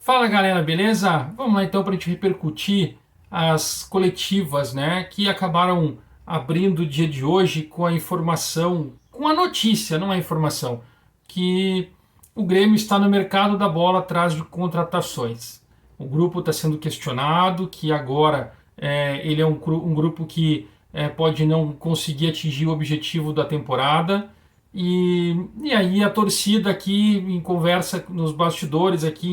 Fala galera, beleza? Vamos lá então para a gente repercutir as coletivas, né, que acabaram abrindo o dia de hoje com a informação, com a notícia, não a informação, que o Grêmio está no mercado da bola atrás de contratações. O grupo está sendo questionado, que agora ele é um grupo que pode não conseguir atingir o objetivo da temporada. E aí a torcida aqui em conversa nos bastidores, aqui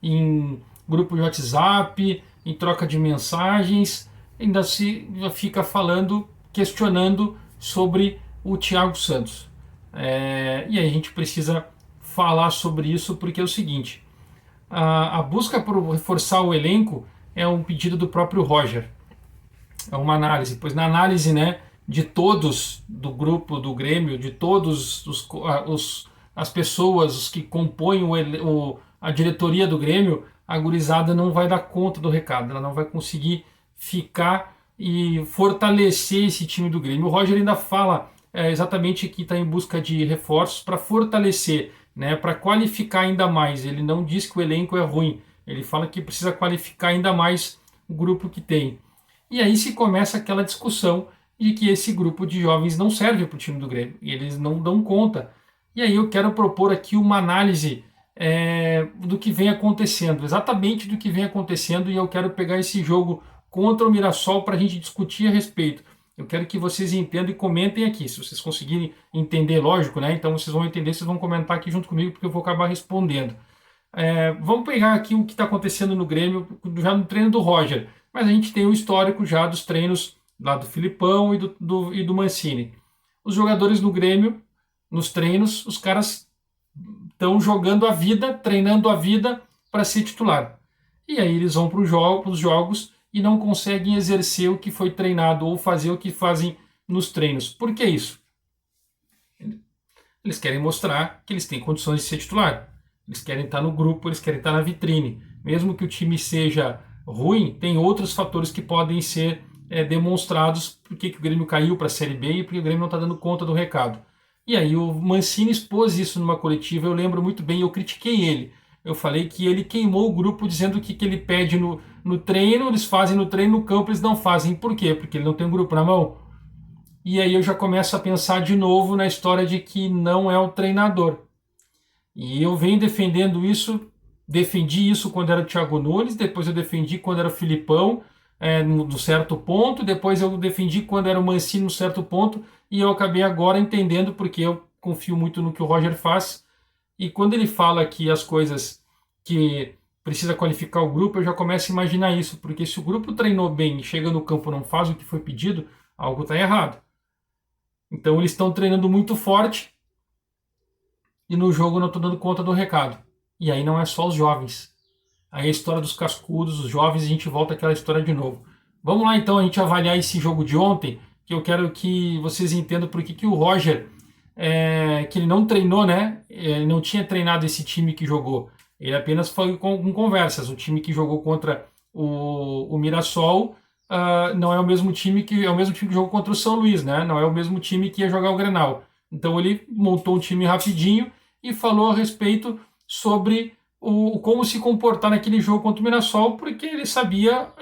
em grupo de WhatsApp, em troca de mensagens, ainda se fica falando, questionando sobre o Thiago Santos. E aí a gente precisa falar sobre isso porque é o seguinte: a busca por reforçar o elenco é um pedido do próprio Roger, é uma análise, pois na análise, né, de todos do grupo do Grêmio, de todos as pessoas os que compõem a diretoria do Grêmio, a gurizada não vai dar conta do recado, ela não vai conseguir ficar e fortalecer esse time do Grêmio. O Roger ainda fala exatamente que está em busca de reforços para fortalecer, né, para qualificar ainda mais. Ele não diz que o elenco é ruim, ele fala que precisa qualificar ainda mais o grupo que tem. E aí se começa aquela discussão de que esse grupo de jovens não serve para o time do Grêmio, e eles não dão conta. E aí eu quero propor aqui uma análise do que vem acontecendo, exatamente do que vem acontecendo, e eu quero pegar esse jogo contra o Mirassol para a gente discutir a respeito. Eu quero que vocês entendam e comentem aqui. Se vocês conseguirem entender, lógico, né? Então vocês vão entender, vocês vão comentar aqui junto comigo, porque eu vou acabar respondendo. Vamos pegar aqui o que está acontecendo no Grêmio, já no treino do Roger. Mas a gente tem o histórico já dos treinos lá do Filipão e do Mancini. Os jogadores do Grêmio, nos treinos, os caras estão jogando a vida, treinando a vida para ser titular. E aí eles vão para os jogos e não conseguem exercer o que foi treinado ou fazer o que fazem nos treinos. Por que isso? Eles querem mostrar que eles têm condições de ser titular. Eles querem estar no grupo, eles querem estar na vitrine. Mesmo que o time seja ruim, tem outros fatores que podem ser demonstrados porque que o Grêmio caiu para a Série B e porque o Grêmio não está dando conta do recado. E aí o Mancini expôs isso numa coletiva, eu lembro muito bem, eu critiquei ele. Eu falei que ele queimou o grupo dizendo que ele pede no treino, eles fazem no treino, no campo eles não fazem. Por quê? Porque ele não tem um grupo na mão. E aí eu já começo a pensar de novo na história de que não é o treinador. E eu venho defendendo isso, defendi isso quando era o Thiago Nunes, depois eu defendi quando era o Filipão, no certo ponto, depois eu defendi quando era o Mancini no certo ponto, e eu acabei agora entendendo porque eu confio muito no que o Roger faz. E quando ele fala que as coisas que precisa qualificar o grupo, eu já começo a imaginar isso, porque se o grupo treinou bem e chega no campo e não faz o que foi pedido, algo está errado. Então eles estão treinando muito forte e no jogo não estou dando conta do recado. E aí não é só os jovens. Aí a história dos cascudos, os jovens, a gente volta àquela história de novo. Vamos lá então a gente avaliar esse jogo de ontem, que eu quero que vocês entendam por que o Roger, que ele não treinou, né? Ele não tinha treinado esse time que jogou. Ele apenas foi com conversas. O time que jogou contra o Mirassol não é o mesmo time que é o mesmo time que jogou contra o São Luís, né? Não é o mesmo time que ia jogar o Grenal. Então ele montou um time rapidinho e falou a respeito sobre como se comportar naquele jogo contra o Mirassol, porque ele sabia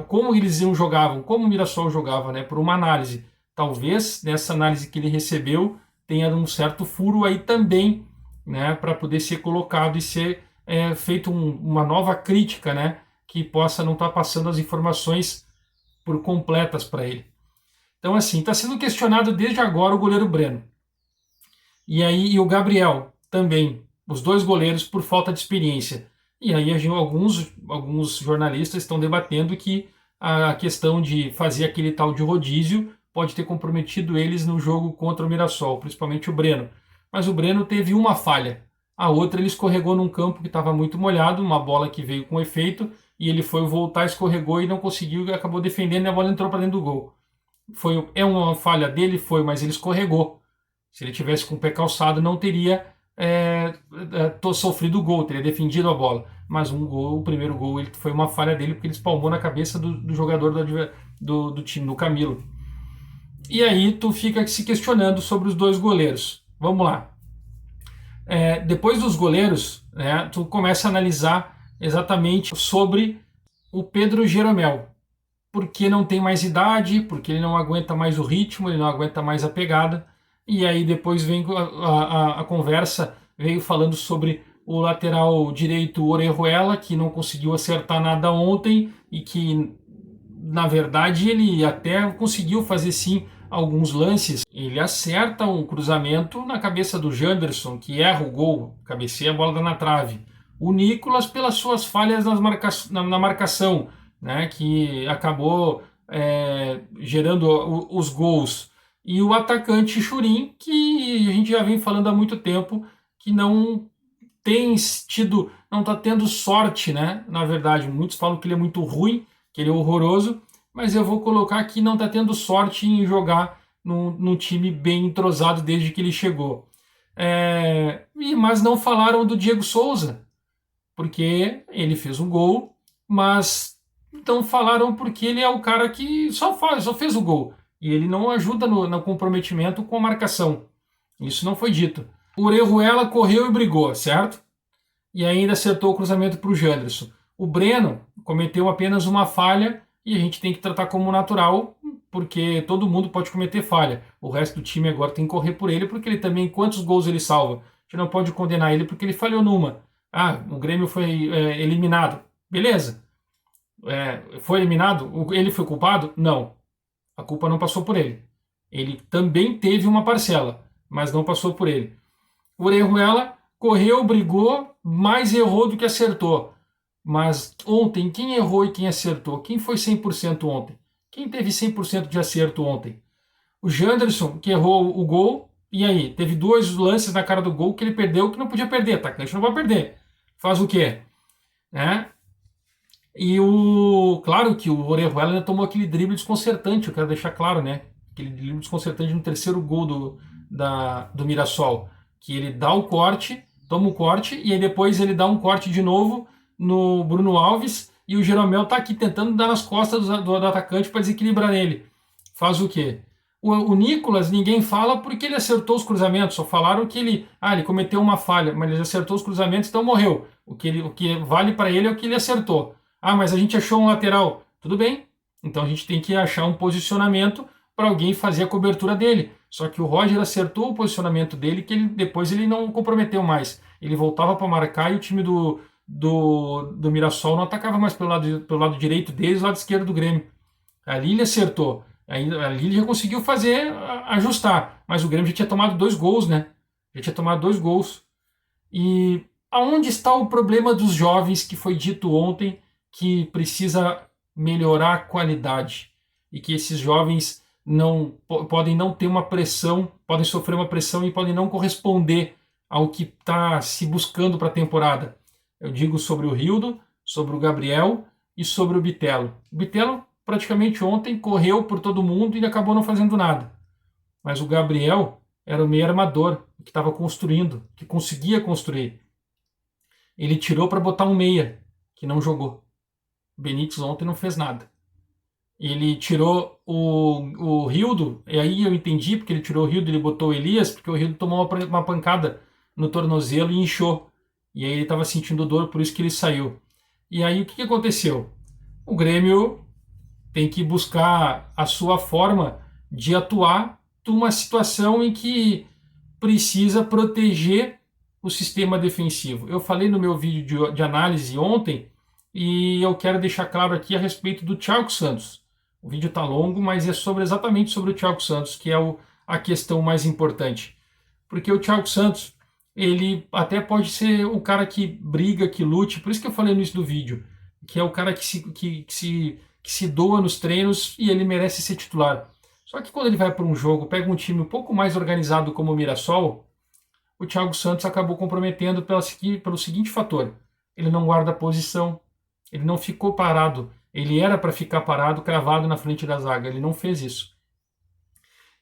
como eles jogavam, como o Mirassol jogava, né? Por uma análise. Talvez nessa análise que ele recebeu tenha um certo furo aí também, né? Para poder ser colocado e ser feito uma nova crítica, né? Que possa não estar passando as informações por completas para ele. Então, assim, está sendo questionado desde agora o goleiro Breno. E o Gabriel também, os dois goleiros por falta de experiência. E aí alguns jornalistas estão debatendo que a questão de fazer aquele tal de rodízio pode ter comprometido eles no jogo contra o Mirassol, principalmente o Breno. Mas o Breno teve uma falha. A outra ele escorregou num campo que estava muito molhado, uma bola que veio com efeito, e ele foi voltar, escorregou e não conseguiu, e acabou defendendo e a bola entrou para dentro do gol. É uma falha dele? Foi, mas ele escorregou. Se ele tivesse com o pé calçado, não teria sofrido o gol, teria defendido a bola. Mas o primeiro gol, foi uma falha dele, porque ele espalmou na cabeça do jogador do time, do Camilo. E aí tu fica se questionando sobre os dois goleiros. Vamos lá. depois dos goleiros, né, tu começa a analisar exatamente sobre o Pedro Jeromel, porque não tem mais idade, porque ele não aguenta mais o ritmo, ele não aguenta mais a pegada. E aí depois vem a conversa, veio falando sobre o lateral direito Orejuela, que não conseguiu acertar nada ontem e que, na verdade, ele até conseguiu fazer sim alguns lances. Ele acerta um cruzamento na cabeça do Janderson, que erra o gol, cabeceia a bola na trave. O Nicolas, pelas suas falhas na marcação, né, que acabou gerando os gols. E o atacante Churin, que a gente já vem falando há muito tempo, que não tem tido, não está tendo sorte, né? Na verdade, muitos falam que ele é muito ruim, que ele é horroroso, mas eu vou colocar que não está tendo sorte em jogar num time bem entrosado desde que ele chegou. Mas não falaram do Diego Souza, porque ele fez um gol, mas então falaram porque ele é o cara que só fez o gol. E ele não ajuda no comprometimento com a marcação. Isso não foi dito. O Orejuela correu e brigou, certo? E ainda acertou o cruzamento para o Janderson. O Breno cometeu apenas uma falha e a gente tem que tratar como natural, porque todo mundo pode cometer falha. O resto do time agora tem que correr por ele, porque ele também, quantos gols ele salva? A gente não pode condenar ele porque ele falhou numa. O Grêmio foi eliminado. Beleza. Foi eliminado? Ele foi culpado? Não. A culpa não passou por ele. Ele também teve uma parcela, mas não passou por ele. O Orejuela correu, brigou, mais errou do que acertou. Mas ontem, quem errou e quem acertou? Quem foi 100% ontem? Quem teve 100% de acerto ontem? O Janderson, que errou o gol, e aí? Teve dois lances na cara do gol que ele perdeu que não podia perder. Atacante não vai perder. Faz o quê? E claro que o Orejuela tomou aquele drible desconcertante, eu quero deixar claro, né? Aquele drible desconcertante no terceiro gol do Mirassol. Que ele dá o corte, toma o corte, e aí depois ele dá um corte de novo no Bruno Alves, e o Jeromel tá aqui tentando dar nas costas do atacante para desequilibrar ele. Faz o quê? O Nicolas, ninguém fala porque ele acertou os cruzamentos, só falaram que ele cometeu uma falha, mas ele acertou os cruzamentos, então morreu. O que vale para ele é o que ele acertou. Mas a gente achou um lateral. Tudo bem, então a gente tem que achar um posicionamento para alguém fazer a cobertura dele. Só que o Roger acertou o posicionamento dele, que depois ele não comprometeu mais. Ele voltava para marcar e o time do Mirassol não atacava mais pelo lado direito deles, lado esquerdo do Grêmio. Ali ele acertou. Ali ele já conseguiu ajustar. Mas o Grêmio já tinha tomado 2 gols, né? Já tinha tomado 2 gols. E aonde está o problema dos jovens que foi dito ontem que precisa melhorar a qualidade? E que esses jovens podem não ter uma pressão, podem sofrer uma pressão e podem não corresponder ao que está se buscando para a temporada. Eu digo sobre o Rildo, sobre o Gabriel e sobre o Bitelo. O Bitelo praticamente ontem correu por todo mundo e acabou não fazendo nada. Mas o Gabriel era o meio armador, que estava construindo, que conseguia construir. Ele tirou para botar um meia, que não jogou. O Benítez ontem não fez nada. Ele tirou o Rildo, e aí eu entendi porque ele tirou o Rildo e ele botou o Elias, porque o Rildo tomou uma pancada no tornozelo e inchou. E aí ele estava sentindo dor, por isso que ele saiu. E aí o que aconteceu? O Grêmio tem que buscar a sua forma de atuar numa situação em que precisa proteger o sistema defensivo. Eu falei no meu vídeo de análise ontem e eu quero deixar claro aqui a respeito do Thiago Santos. O vídeo está longo, mas é exatamente sobre o Thiago Santos, que é a questão mais importante. Porque o Thiago Santos, ele até pode ser o cara que briga, que lute, por isso que eu falei no início do vídeo, que é o cara que se doa nos treinos e ele merece ser titular. Só que quando ele vai para um jogo, pega um time um pouco mais organizado como o Mirassol, o Thiago Santos acabou comprometendo pelo seguinte fator: ele não guarda posição, ele não ficou parado, ele era para ficar parado, cravado na frente da zaga, ele não fez isso.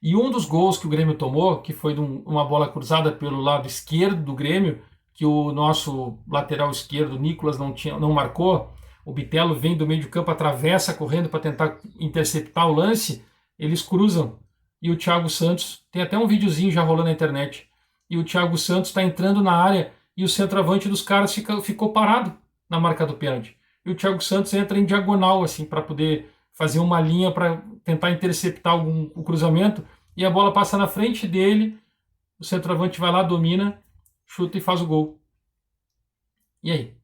E um dos gols que o Grêmio tomou, que foi uma bola cruzada pelo lado esquerdo do Grêmio, que o nosso lateral esquerdo, Nicolas, não marcou, o Bitelo vem do meio de campo, atravessa correndo para tentar interceptar o lance, eles cruzam. E o Thiago Santos, tem até um videozinho já rolando na internet, e o Thiago Santos está entrando na área e o centroavante dos caras ficou parado na marca do pênalti. E o Thiago Santos entra em diagonal, assim, para poder fazer uma linha para tentar interceptar o cruzamento, e a bola passa na frente dele, o centroavante vai lá, domina, chuta e faz o gol. E aí?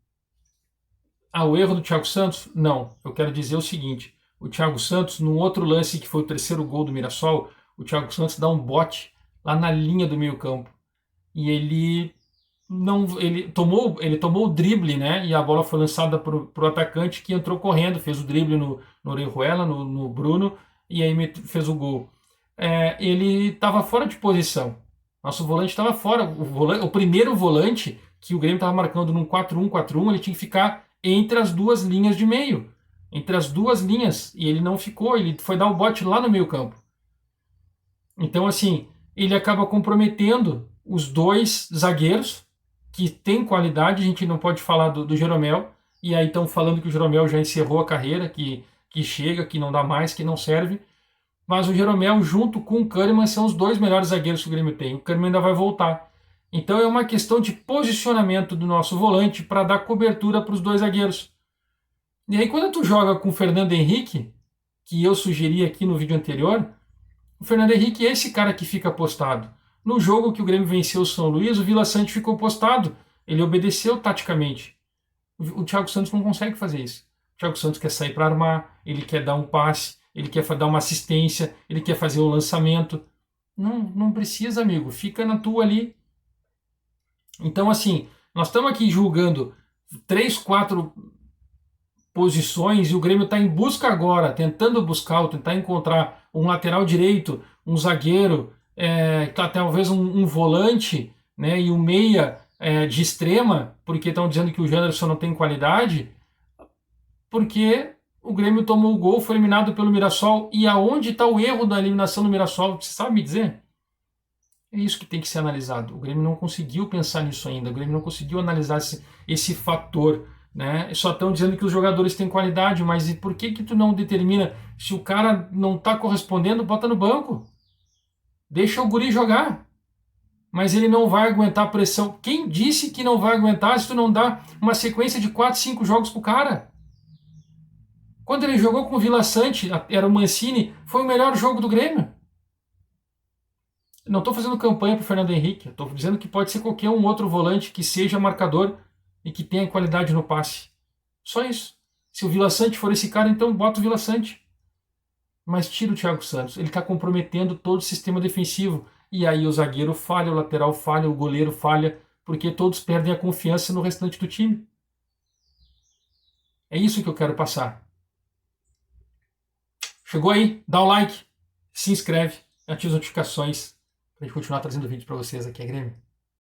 O erro do Thiago Santos? Não. Eu quero dizer o seguinte, o Thiago Santos, no outro lance que foi o terceiro gol do Mirassol, o Thiago Santos dá um bote lá na linha do meio campo. E ele tomou o drible, né? E a bola foi lançada pro atacante, que entrou correndo, fez o drible no Orejuela, no Bruno, e aí fez o gol. Ele estava fora de posição. Nosso volante estava fora. O primeiro volante, que o Grêmio estava marcando num 4-1-4-1, ele tinha que ficar entre as duas linhas de meio. Entre as duas linhas. E ele não ficou, ele foi dar o bote lá no meio campo. Então, assim, ele acaba comprometendo os dois zagueiros, que têm qualidade. A gente não pode falar do Jeromel, e aí estão falando que o Jeromel já encerrou a carreira, que chega, que não dá mais, que não serve. Mas o Jeromel, junto com o Kahneman, são os dois melhores zagueiros que o Grêmio tem. O Kahneman ainda vai voltar. Então é uma questão de posicionamento do nosso volante para dar cobertura para os dois zagueiros. E aí quando tu joga com o Fernando Henrique, que eu sugeri aqui no vídeo anterior, o Fernando Henrique é esse cara que fica postado. No jogo que o Grêmio venceu o São Luís, o Vila Sante ficou postado. Ele obedeceu taticamente. O Thiago Santos não consegue fazer isso. O Thiago Santos quer sair para armar, ele quer dar um passe, ele quer dar uma assistência, ele quer fazer o lançamento. Não precisa, amigo. Fica na tua ali. Então, assim, nós estamos aqui julgando 3, 4 posições, e o Grêmio está em busca agora, tentando buscar, tentar encontrar um lateral direito, um zagueiro, talvez um volante, né, e um meia de extrema, porque estão dizendo que o Janderson não tem qualidade, porque o Grêmio tomou o gol, foi eliminado pelo Mirassol. E aonde está o erro da eliminação do Mirassol? Você sabe me dizer? É isso que tem que ser analisado. O Grêmio não conseguiu pensar nisso ainda. O Grêmio não conseguiu analisar esse fator. Né? Só estão dizendo que os jogadores têm qualidade, mas e por que tu não determina? Se o cara não está correspondendo, bota no banco. Deixa o guri jogar. Mas ele não vai aguentar a pressão. Quem disse que não vai aguentar se tu não dá uma sequência de 4, 5 jogos pro cara? Quando ele jogou com o Vila Sante, era o Mancini, foi o melhor jogo do Grêmio. Não estou fazendo campanha para o Fernando Henrique. Estou dizendo que pode ser qualquer um outro volante que seja marcador e que tenha qualidade no passe. Só isso. Se o Vila Sante for esse cara, então bota o Vila Sante. Mas tira o Thiago Santos. Ele está comprometendo todo o sistema defensivo. E aí o zagueiro falha, o lateral falha, o goleiro falha, porque todos perdem a confiança no restante do time. É isso que eu quero passar. Chegou aí? Dá o like, se inscreve, ativa as notificações para a gente continuar trazendo vídeos para vocês aqui, Grêmio.